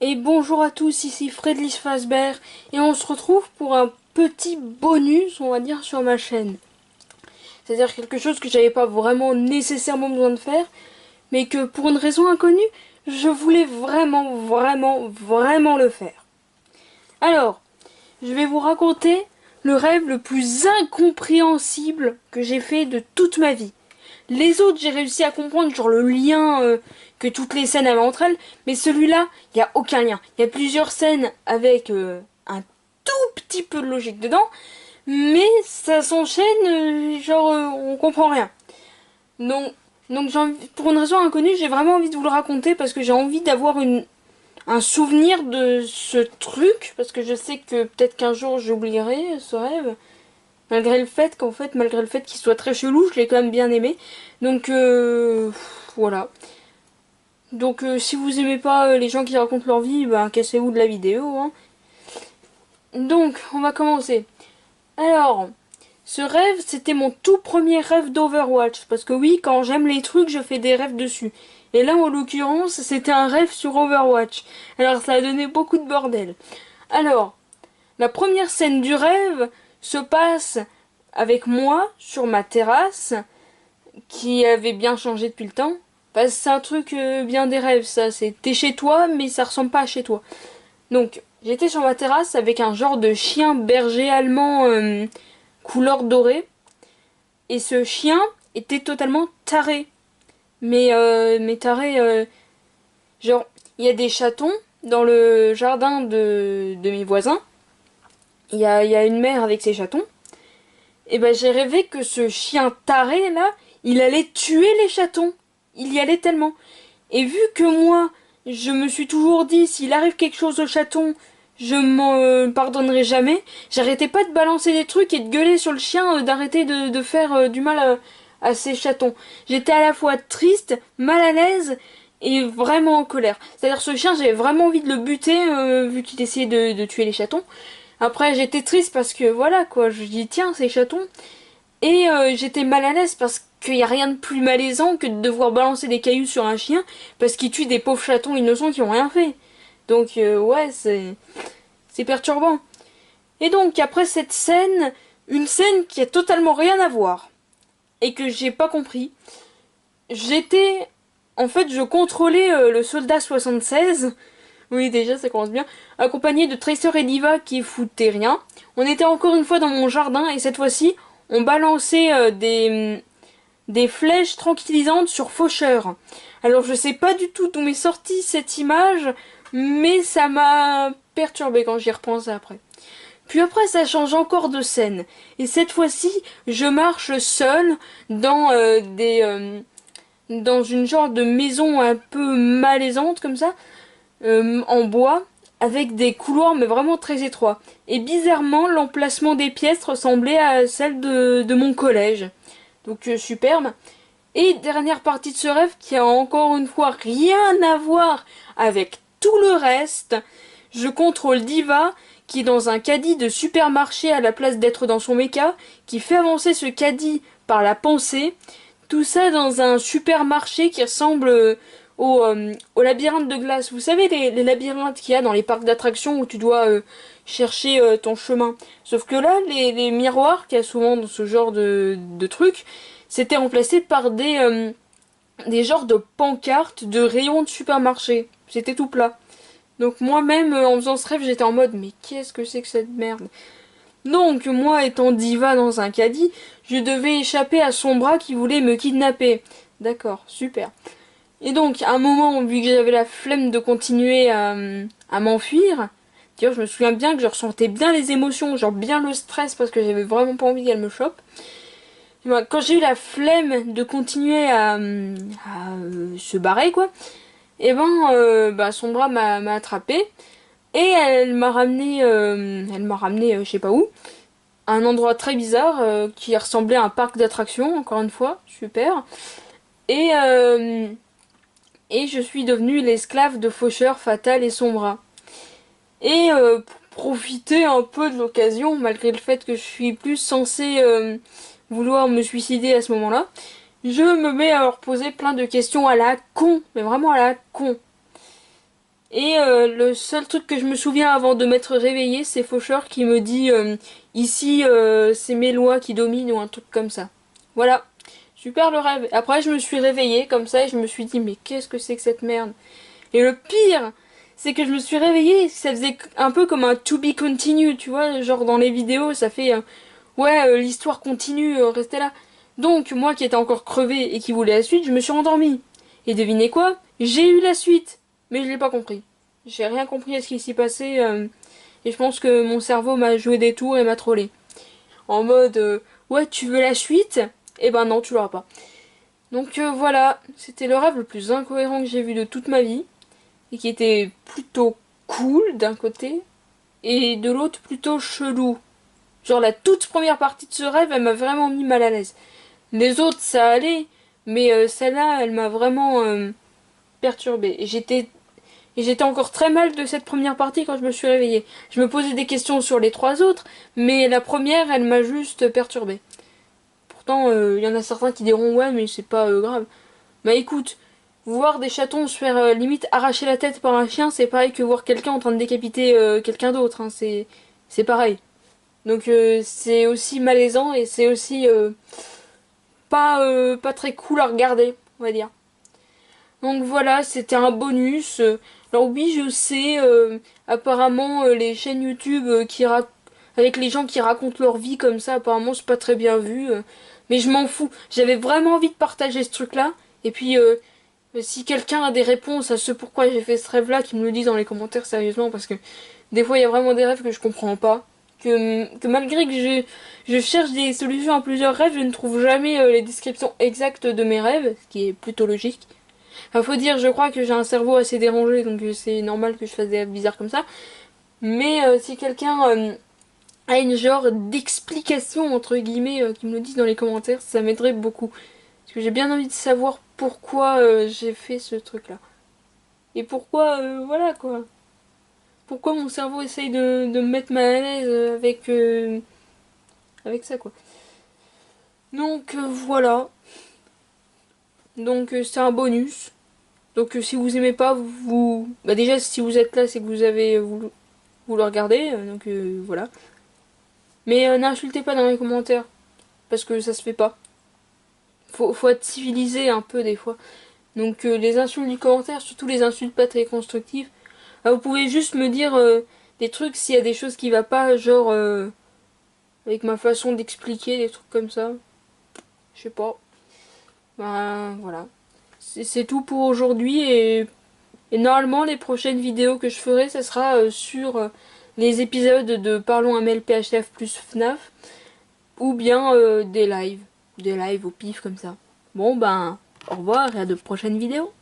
Et bonjour à tous, ici Fredlis Fazbear et on se retrouve pour un petit bonus, on va dire, sur ma chaîne. C'est-à-dire quelque chose que j'avais pas vraiment nécessairement besoin de faire, mais que pour une raison inconnue, je voulais vraiment le faire. Alors, je vais vous raconter le rêve le plus incompréhensible que j'ai fait de toute ma vie. Les autres, j'ai réussi à comprendre genre le lien que toutes les scènes avaient entre elles, mais celui-là, il n'y a aucun lien. Il y a plusieurs scènes avec un tout petit peu de logique dedans, mais ça s'enchaîne, on comprend rien. Donc, pour une raison inconnue, j'ai vraiment envie de vous le raconter parce que j'ai envie d'avoir un souvenir de ce truc, parce que je sais que peut-être qu'un jour j'oublierai ce rêve. Malgré le fait qu'il soit très chelou, je l'ai quand même bien aimé. Donc, voilà. Donc, si vous aimez pas les gens qui racontent leur vie, ben, cassez-vous de la vidéo, hein. Donc, on va commencer. Alors, ce rêve, c'était mon tout premier rêve d'Overwatch. Parce que oui, quand j'aime les trucs, je fais des rêves dessus. Et là, en l'occurrence, c'était un rêve sur Overwatch. Alors, ça a donné beaucoup de bordel. Alors, la première scène du rêve se passe avec moi sur ma terrasse, qui avait bien changé depuis le temps. Parce que c'est un truc bien des rêves, ça. C'est t'es chez toi, mais ça ressemble pas à chez toi. Donc, j'étais sur ma terrasse avec un genre de chien berger allemand couleur dorée. Et ce chien était totalement taré. Mais taré, genre, il y a des chatons dans le jardin de mes voisins. Il y a une mère avec ses chatons. Et ben j'ai rêvé que ce chien taré là, il allait tuer les chatons. Il y allait tellement. Et vu que moi, je me suis toujours dit, s'il arrive quelque chose aux chatons, je m'en pardonnerai jamais, j'arrêtais pas de balancer des trucs et de gueuler sur le chien, d'arrêter de faire du mal à ces chatons. J'étais à la fois triste, mal à l'aise et vraiment en colère. C'est-à-dire ce chien, j'avais vraiment envie de le buter, vu qu'il essayait de tuer les chatons. Après, j'étais triste parce que voilà quoi, je dis tiens, ces chatons. Et j'étais mal à l'aise parce qu'il n'y a rien de plus malaisant que de devoir balancer des cailloux sur un chien parce qu'il tue des pauvres chatons innocents qui ont rien fait. Donc ouais, c'est perturbant. Et donc après cette scène, une scène qui a totalement rien à voir et que j'ai pas compris. J'étais en fait, je contrôlais le soldat 76. Oui, déjà, ça commence bien. Accompagné de Tracer et Diva qui foutaient rien. On était encore une fois dans mon jardin et cette fois-ci, on balançait des flèches tranquillisantes sur Faucheur. Alors, je sais pas du tout d'où m'est sortie cette image, mais ça m'a perturbé quand j'y repense après. Puis après, ça change encore de scène. Et cette fois-ci, je marche seule dans dans une genre de maison un peu malaisante comme ça, en bois, avec des couloirs mais vraiment très étroits. Et bizarrement, l'emplacement des pièces ressemblait à celle de mon collège. Donc superbe. Et dernière partie de ce rêve qui a encore une fois rien à voir avec tout le reste. Je contrôle Diva qui est dans un caddie de supermarché à la place d'être dans son méca, qui fait avancer ce caddie par la pensée. Tout ça dans un supermarché qui ressemble au labyrinthe de glace. Vous savez les labyrinthes qu'il y a dans les parcs d'attractions où tu dois chercher ton chemin. Sauf que là, les miroirs qu'il y a souvent dans ce genre de trucs, c'était remplacé par des genres de pancartes de rayons de supermarché. C'était tout plat. Donc moi-même, en faisant ce rêve, j'étais en mode, mais qu'est-ce que c'est que cette merde? Donc, moi étant diva dans un caddie, je devais échapper à son bras qui voulait me kidnapper. D'accord, super. Et donc, à un moment, vu que j'avais la flemme de continuer à m'enfuir, d'ailleurs, je me souviens bien que je ressentais bien les émotions, genre bien le stress parce que j'avais vraiment pas envie qu'elle me chope. Et ben, quand j'ai eu la flemme de continuer à se barrer, quoi, et son bras m'a attrapé et elle m'a ramené, je sais pas où, à un endroit très bizarre qui ressemblait à un parc d'attractions, encore une fois, super. Et et je suis devenue l'esclave de Faucheur, Fatal et Sombra. Et pour profiter un peu de l'occasion, malgré le fait que je suis plus censée vouloir me suicider à ce moment-là, je me mets à leur poser plein de questions à la con, mais vraiment à la con. Et le seul truc que je me souviens avant de m'être réveillée, c'est Faucheur qui me dit ici c'est mes lois qui dominent ou un truc comme ça. Voilà, super le rêve. Après je me suis réveillée comme ça et je me suis dit mais qu'est-ce que c'est que cette merde? Et le pire, c'est que je me suis réveillée, ça faisait un peu comme un to be continue, tu vois, genre dans les vidéos ça fait ouais l'histoire continue, restez là. Donc moi qui étais encore crevée et qui voulais la suite, je me suis endormie. Et devinez quoi? J'ai eu la suite. Mais je l'ai pas compris. J'ai rien compris à ce qui s'y passait. Et je pense que mon cerveau m'a joué des tours et m'a trollé. En mode, ouais, tu veux la suite? Eh ben non, tu l'auras pas. Donc voilà, c'était le rêve le plus incohérent que j'ai vu de toute ma vie. Et qui était plutôt cool d'un côté. Et de l'autre plutôt chelou. Genre la toute première partie de ce rêve, elle m'a vraiment mis mal à l'aise. Les autres, ça allait. Mais celle-là, elle m'a vraiment perturbée. Et j'étais encore très mal de cette première partie quand je me suis réveillée. Je me posais des questions sur les trois autres, mais la première, elle m'a juste perturbée. Pourtant, il y en a certains qui diront ouais, mais c'est pas grave. Bah écoute, voir des chatons se faire limite arracher la tête par un chien, c'est pareil que voir quelqu'un en train de décapiter quelqu'un d'autre. Hein. C'est pareil. Donc c'est aussi malaisant et c'est aussi pas très cool à regarder, on va dire. Donc voilà, c'était un bonus. Alors oui, je sais, apparemment les chaînes YouTube avec les gens qui racontent leur vie comme ça, apparemment c'est pas très bien vu. Mais je m'en fous. J'avais vraiment envie de partager ce truc-là. Et puis si quelqu'un a des réponses à ce pourquoi j'ai fait ce rêve-là, qu'il me le dise dans les commentaires sérieusement, parce que des fois il y a vraiment des rêves que je comprends pas. Que malgré que je cherche des solutions à plusieurs rêves, je ne trouve jamais les descriptions exactes de mes rêves, ce qui est plutôt logique. Enfin, faut dire, je crois que j'ai un cerveau assez dérangé, donc c'est normal que je fasse des rêves bizarres comme ça. Mais si quelqu'un a une genre d'explication, entre guillemets, qui me le dise dans les commentaires, ça m'aiderait beaucoup. Parce que j'ai bien envie de savoir pourquoi j'ai fait ce truc-là. Et pourquoi, voilà quoi. Pourquoi mon cerveau essaye de me mettre mal à l'aise avec ça quoi. Donc voilà. Donc c'est un bonus. Donc si vous aimez pas, bah déjà si vous êtes là, c'est que vous avez vous le regardez, donc voilà. Mais n'insultez pas dans les commentaires, parce que ça se fait pas. Faut être civilisé un peu des fois. Donc les insultes du commentaire, surtout les insultes pas très constructives, vous pouvez juste me dire des trucs s'il y a des choses qui va pas, genre avec ma façon d'expliquer, des trucs comme ça. Je sais pas. Ben voilà. C'est tout pour aujourd'hui et normalement, les prochaines vidéos que je ferai, ça sera sur les épisodes de Parlons ML PHF plus FNAF, ou bien des lives au pif comme ça. Bon ben, au revoir et à de prochaines vidéos.